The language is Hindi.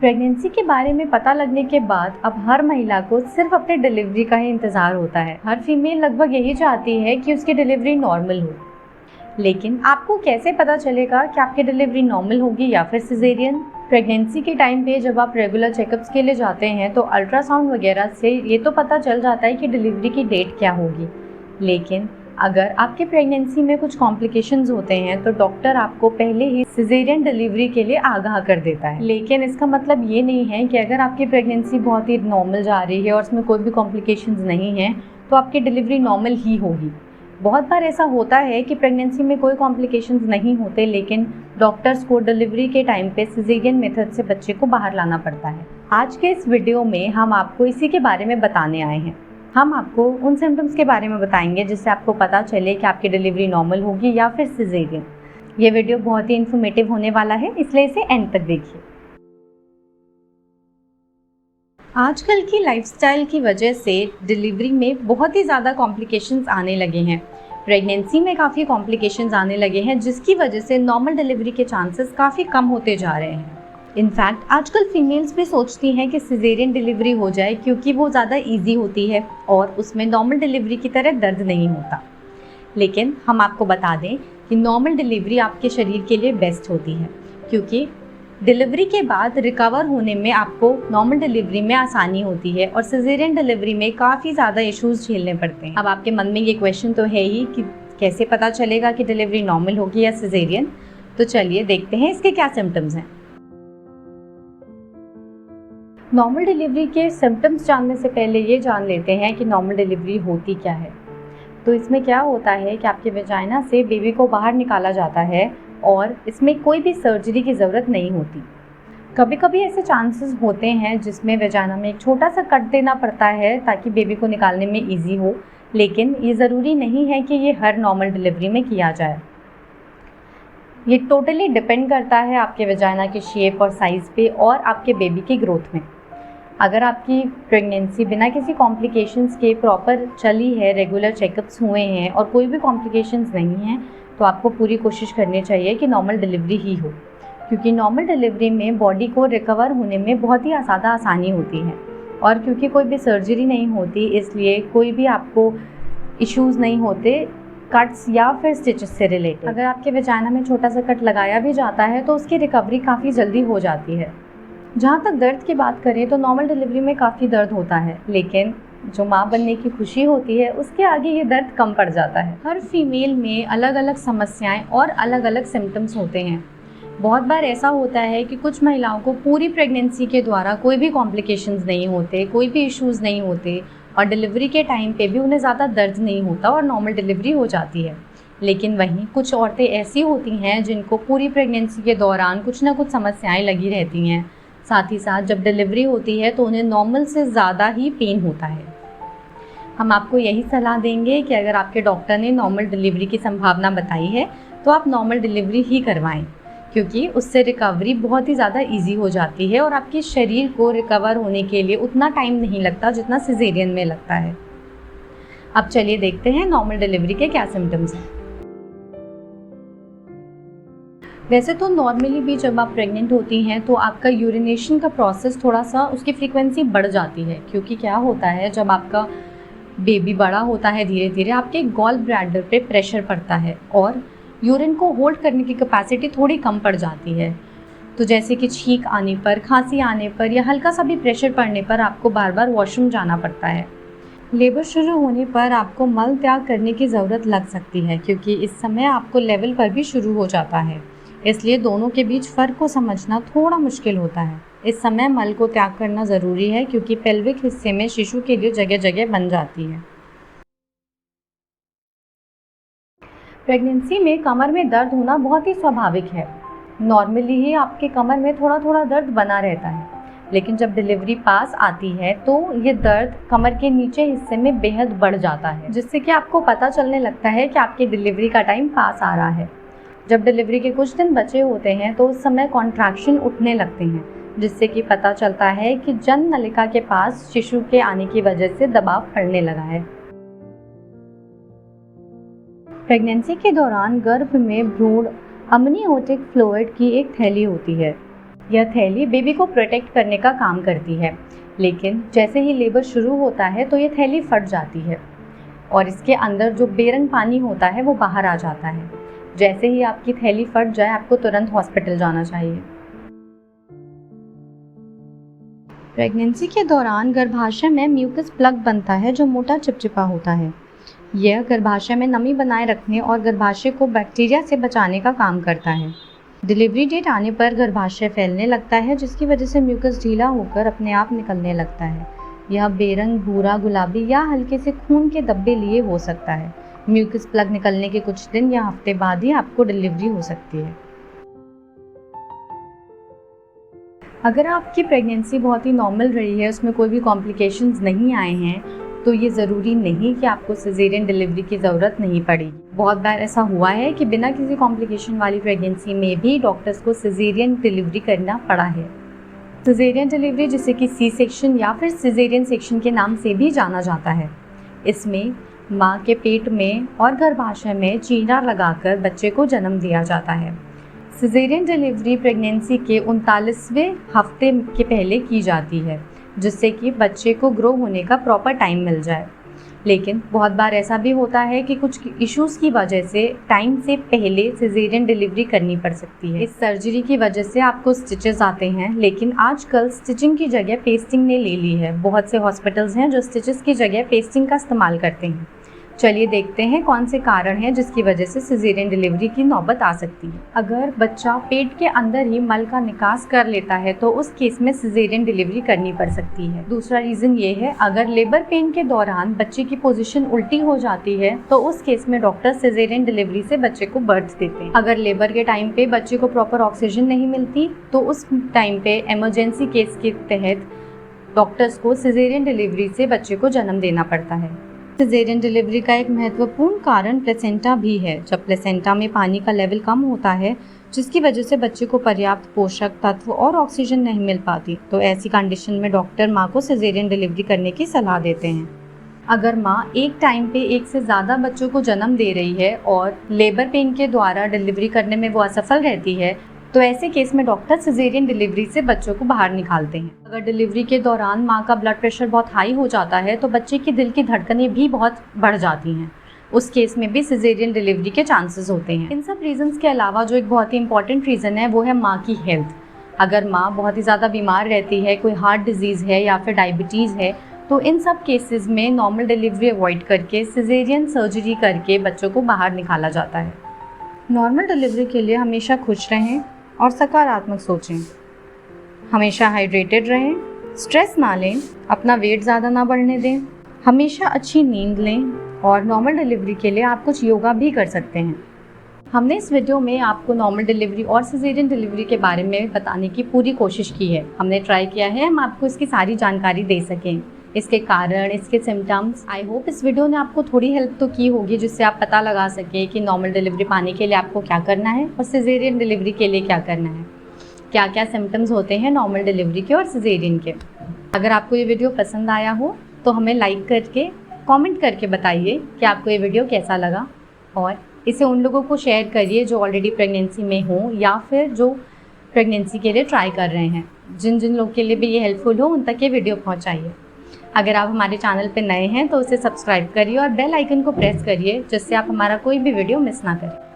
प्रेगनेंसी के बारे में पता लगने के बाद अब हर महिला को सिर्फ अपने डिलीवरी का ही इंतज़ार होता है। हर फीमेल लगभग यही चाहती है कि उसकी डिलीवरी नॉर्मल हो। लेकिन आपको कैसे पता चलेगा कि आपकी डिलीवरी नॉर्मल होगी या फिर सिजेरियन? प्रेगनेंसी के टाइम पे जब आप रेगुलर चेकअप्स के लिए जाते हैं तो अल्ट्रासाउंड वगैरह से ये तो पता चल जाता है कि डिलीवरी की डेट क्या होगी। लेकिन अगर आपकी प्रेगनेंसी में कुछ कॉम्प्लिकेशंस होते हैं तो डॉक्टर आपको पहले ही सिजेरियन डिलीवरी के लिए आगाह कर देता है। लेकिन इसका मतलब ये नहीं है कि अगर आपकी प्रेगनेंसी बहुत ही नॉर्मल जा रही है और उसमें कोई भी कॉम्प्लिकेशंस नहीं है तो आपकी डिलीवरी नॉर्मल ही होगी। बहुत बार ऐसा होता है कि प्रेगनेंसी में कोई कॉम्प्लिकेशंस नहीं होते, लेकिन डॉक्टर्स को डिलीवरी के टाइम पे सिजेरियन मेथड से बच्चे को बाहर लाना पड़ता है। आज के इस वीडियो में हम आपको इसी के बारे में बताने आए हैं। हम आपको उन सिम्टम्स के बारे में बताएंगे जिससे आपको पता चले कि आपकी डिलीवरी नॉर्मल होगी या फिर सिजेरियन। ये वीडियो बहुत ही इन्फॉर्मेटिव होने वाला है, इसलिए इसे एंड तक देखिए। आजकल की लाइफस्टाइल की वजह से डिलीवरी में बहुत ही ज़्यादा कॉम्प्लिकेशंस आने लगे हैं। प्रेगनेंसी में काफ़ी कॉम्प्लिकेशंस आने लगे हैं जिसकी वजह से नॉर्मल डिलीवरी के चांसेस काफ़ी कम होते जा रहे हैं। इनफैक्ट आजकल फीमेल्स भी सोचती हैं कि सिजेरियन डिलीवरी हो जाए क्योंकि वो ज़्यादा इजी होती है और उसमें नॉर्मल डिलीवरी की तरह दर्द नहीं होता। लेकिन हम आपको बता दें कि नॉर्मल डिलीवरी आपके शरीर के लिए बेस्ट होती है, क्योंकि डिलीवरी के बाद रिकवर होने में आपको नॉर्मल डिलीवरी में आसानी होती है और सिजेरियन डिलीवरी में काफ़ी ज़्यादा इश्यूज़ झेलने पड़ते हैं। अब आपके मन में ये क्वेश्चन तो है ही कि कैसे पता चलेगा कि डिलीवरी नॉर्मल होगी या सिजेरियन। तो चलिए देखते हैं इसके क्या सिम्टम्स हैं। नॉर्मल डिलीवरी के सिम्टम्स जानने से पहले ये जान लेते हैं कि नॉर्मल डिलीवरी होती क्या है। तो इसमें क्या होता है कि आपके वेजाइना से बेबी को बाहर निकाला जाता है और इसमें कोई भी सर्जरी की ज़रूरत नहीं होती। कभी कभी ऐसे चांसेस होते हैं जिसमें वेजाइना में एक छोटा सा कट देना पड़ता है ताकि बेबी को निकालने में ईजी हो, लेकिन ये ज़रूरी नहीं है कि ये हर नॉर्मल डिलीवरी में किया जाए। ये टोटली डिपेंड करता है आपके वेजाइना के शेप और साइज़ पे और आपके बेबी की ग्रोथ में। अगर आपकी प्रेगनेंसी बिना किसी कॉम्प्लिकेशंस के प्रॉपर चली है, रेगुलर चेकअप्स हुए हैं और कोई भी कॉम्प्लिकेशंस नहीं हैं, तो आपको पूरी कोशिश करनी चाहिए कि नॉर्मल डिलीवरी ही हो, क्योंकि नॉर्मल डिलीवरी में बॉडी को रिकवर होने में बहुत ही ज़्यादा आसानी होती है और क्योंकि कोई भी सर्जरी नहीं होती इसलिए कोई भी आपको इश्यूज़ नहीं होते कट्स या फिर स्टिचेस से रिलेटेड। अगर आपके वेजाइना में छोटा सा कट लगाया भी जाता है तो उसकी रिकवरी काफ़ी जल्दी हो जाती है। जहाँ तक दर्द की बात करें तो नॉर्मल डिलीवरी में काफ़ी दर्द होता है, लेकिन जो माँ बनने की खुशी होती है उसके आगे ये दर्द कम पड़ जाता है। हर फीमेल में अलग अलग समस्याएं और अलग अलग सिम्टम्स होते हैं। बहुत बार ऐसा होता है कि कुछ महिलाओं को पूरी प्रेगनेंसी के द्वारा कोई भी कॉम्प्लिकेशंस नहीं होते, कोई भी इश्यूज़ नहीं होते और डिलीवरी के टाइम पे भी उन्हें ज़्यादा दर्द नहीं होता और नॉर्मल डिलीवरी हो जाती है। लेकिन वहीं कुछ औरतें ऐसी होती हैं जिनको पूरी प्रेगनेंसी के दौरान कुछ ना कुछ समस्याएँ लगी रहती हैं। साथ ही साथ जब डिलीवरी होती है तो उन्हें नॉर्मल से ज़्यादा ही पेन होता है। हम आपको यही सलाह देंगे कि अगर आपके डॉक्टर ने नॉर्मल डिलीवरी की संभावना बताई है तो आप नॉर्मल डिलीवरी ही करवाएं, क्योंकि उससे रिकवरी बहुत ही ज़्यादा इजी हो जाती है और आपके शरीर को रिकवर होने के लिए उतना टाइम नहीं लगता जितना सिजेरियन में लगता है। अब चलिए देखते हैं नॉर्मल डिलीवरी के क्या सिम्टम्स हैं। वैसे तो नॉर्मली भी जब आप प्रेग्नेंट होती हैं तो आपका यूरिनेशन का प्रोसेस थोड़ा सा उसकी फ्रीक्वेंसी बढ़ जाती है, क्योंकि क्या होता है जब आपका बेबी बड़ा होता है धीरे धीरे आपके गॉल ब्लैडर पे प्रेशर पड़ता है और यूरिन को होल्ड करने की कैपेसिटी थोड़ी कम पड़ जाती है। तो जैसे कि छींक आने पर, खांसी आने पर या हल्का सा भी प्रेशर पड़ने पर आपको बार बार वॉशरूम जाना पड़ता है। लेबर शुरू होने पर आपको मल त्याग करने की ज़रूरत लग सकती है, क्योंकि इस समय आपको लेवल पर भी शुरू हो जाता है, इसलिए दोनों के बीच फ़र्क को समझना थोड़ा मुश्किल होता है। इस समय मल को त्याग करना ज़रूरी है क्योंकि पेल्विक हिस्से में शिशु के लिए जगह जगह बन जाती है। प्रेगनेंसी में कमर में दर्द होना बहुत ही स्वाभाविक है। नॉर्मली ही आपके कमर में थोड़ा थोड़ा दर्द बना रहता है, लेकिन जब डिलीवरी पास आती है तो ये दर्द कमर के नीचे हिस्से में बेहद बढ़ जाता है, जिससे कि आपको पता चलने लगता है कि आपकी डिलीवरी का टाइम पास आ रहा है। जब डिलीवरी के कुछ दिन बचे होते हैं तो उस समय कॉन्ट्रैक्शन उठने लगते हैं, जिससे कि पता चलता है कि जन्म नलिका के पास शिशु के आने की वजह से दबाव पड़ने लगा है। प्रेगनेंसी के दौरान गर्भ में भ्रूण अमनियोटिक फ्लूइड की एक थैली होती है, यह थैली बेबी को प्रोटेक्ट करने का काम करती है, लेकिन जैसे ही लेबर शुरू होता है तो ये थैली फट जाती है और इसके अंदर जो बेरंग पानी होता है वो बाहर आ जाता है। जैसे ही आपकी थैली फट जाए आपको तुरंत हॉस्पिटल जाना चाहिए। प्रेगनेंसी के दौरान गर्भाशय में म्यूकस प्लग बनता है जो मोटा चिपचिपा होता है। यह गर्भाशय में नमी बनाए रखने और गर्भाशय को बैक्टीरिया से बचाने का काम करता है। डिलीवरी डेट आने पर गर्भाशय फैलने लगता है, जिसकी वजह से म्यूकस ढीला होकर अपने आप निकलने लगता है। यह बेरंग, भूरा, गुलाबी या हल्के से खून के धब्बे लिए हो सकता है। म्यूकस प्लग निकलने के कुछ दिन या हफ्ते बाद ही आपको डिलीवरी हो सकती है। अगर आपकी प्रेगनेंसी बहुत ही नॉर्मल रही है, उसमें कोई भी कॉम्प्लिकेशंस नहीं आए हैं, तो ये ज़रूरी नहीं कि आपको सिजेरियन डिलीवरी की ज़रूरत नहीं पड़ेगी। बहुत बार ऐसा हुआ है कि बिना किसी कॉम्प्लिकेशन वाली प्रेगनेंसी में भी डॉक्टर्स को सिजेरियन डिलीवरी करना पड़ा है। सिजेरियन डिलीवरी, जिसे कि सी सेक्शन या फिर सिजेरियन सेक्शन के नाम से भी जाना जाता है, इसमें माँ के पेट में और गर्भाशय में चीरा लगाकर बच्चे को जन्म दिया जाता है। सिजेरियन डिलीवरी प्रेगनेंसी के 39वें हफ्ते के पहले की जाती है, जिससे कि बच्चे को ग्रो होने का प्रॉपर टाइम मिल जाए। लेकिन बहुत बार ऐसा भी होता है कि कुछ इश्यूज़ की वजह से टाइम से पहले सिजेरियन डिलीवरी करनी पड़ सकती है। इस सर्जरी की वजह से आपको स्टिचेस आते हैं, लेकिन आजकल स्टिचिंग की जगह पेस्टिंग ने ले ली है। बहुत से हॉस्पिटल्स हैं जो स्टिचेस की जगह पेस्टिंग का इस्तेमाल करते हैं। चलिए देखते हैं कौन से कारण हैं जिसकी वजह से सिजेरियन डिलीवरी की नौबत आ सकती है। अगर बच्चा पेट के अंदर ही मल का निकास कर लेता है तो उस केस में सिजेरियन डिलीवरी करनी पड़ सकती है। दूसरा रीज़न ये है, अगर लेबर पेन के दौरान बच्चे की पोजीशन उल्टी हो जाती है तो उस केस में डॉक्टर सिजेरियन डिलीवरी से बच्चे को बर्थ देते हैं। अगर लेबर के टाइम पे बच्चे को प्रॉपर ऑक्सीजन नहीं मिलती तो उस टाइम पे इमरजेंसी केस के तहत डॉक्टर्स को सिजेरियन डिलीवरी से बच्चे को जन्म देना पड़ता है। सिजेरियन डिलीवरी का एक महत्वपूर्ण कारण प्लेसेंटा भी है। जब प्लेसेंटा में पानी का लेवल कम होता है, जिसकी वजह से बच्चे को पर्याप्त पोषक तत्व और ऑक्सीजन नहीं मिल पाती, तो ऐसी कंडीशन में डॉक्टर माँ को सिजेरियन डिलीवरी करने की सलाह देते हैं। अगर माँ एक टाइम पे एक से ज़्यादा बच्चों को जन्म दे रही है और लेबर पेन के द्वारा डिलीवरी करने में वो असफल रहती है, तो ऐसे केस में डॉक्टर सिजेरियन डिलीवरी से बच्चों को बाहर निकालते हैं। अगर डिलीवरी के दौरान माँ का ब्लड प्रेशर बहुत हाई हो जाता है तो बच्चे के दिल की धड़कनें भी बहुत बढ़ जाती हैं। उस केस में भी सिजेरियन डिलीवरी के चांसेस होते हैं। इन सब रीज़न्स के अलावा जो एक बहुत ही इंपॉर्टेंट रीज़न है वो है माँ की हेल्थ। अगर माँ बहुत ही ज़्यादा बीमार रहती है, कोई हार्ट डिजीज़ है या फिर डायबिटीज़ है, तो इन सब केसेस में नॉर्मल डिलीवरी अवॉइड करके सिजेरियन सर्जरी करके बच्चों को बाहर निकाला जाता है। नॉर्मल डिलीवरी के लिए हमेशा खुश रहें और सकारात्मक सोचें। हमेशा हाइड्रेटेड रहें, स्ट्रेस ना लें, अपना वेट ज़्यादा ना बढ़ने दें, हमेशा अच्छी नींद लें और नॉर्मल डिलीवरी के लिए आप कुछ योगा भी कर सकते हैं। हमने इस वीडियो में आपको नॉर्मल डिलीवरी और सिजेरियन डिलीवरी के बारे में बताने की पूरी कोशिश की है। हमने ट्राई किया है हम आपको इसकी सारी जानकारी दे सकें, इसके कारण, इसके सिम्टम्स। आई होप इस वीडियो ने आपको थोड़ी हेल्प तो की होगी, जिससे आप पता लगा सकें कि नॉर्मल डिलीवरी पाने के लिए आपको क्या करना है और सिजेरियन डिलीवरी के लिए क्या करना है, क्या क्या सिम्टम्स होते हैं नॉर्मल डिलीवरी के और सिजेरियन के। अगर आपको ये वीडियो पसंद आया हो तो हमें लाइक करके, कमेंट करके बताइए कि आपको ये वीडियो कैसा लगा, और इसे उन लोगों को शेयर करिए जो ऑलरेडी प्रेगनेंसी में हो या फिर जो प्रेगनेंसी के लिए ट्राई कर रहे हैं। जिन जिन लोग के लिए भी ये हेल्पफुल हो उन तक ये वीडियो पहुँचाइए। अगर आप हमारे चैनल पर नए हैं तो उसे सब्सक्राइब करिए और बेल आइकन को प्रेस करिए, जिससे आप हमारा कोई भी वीडियो मिस ना करें।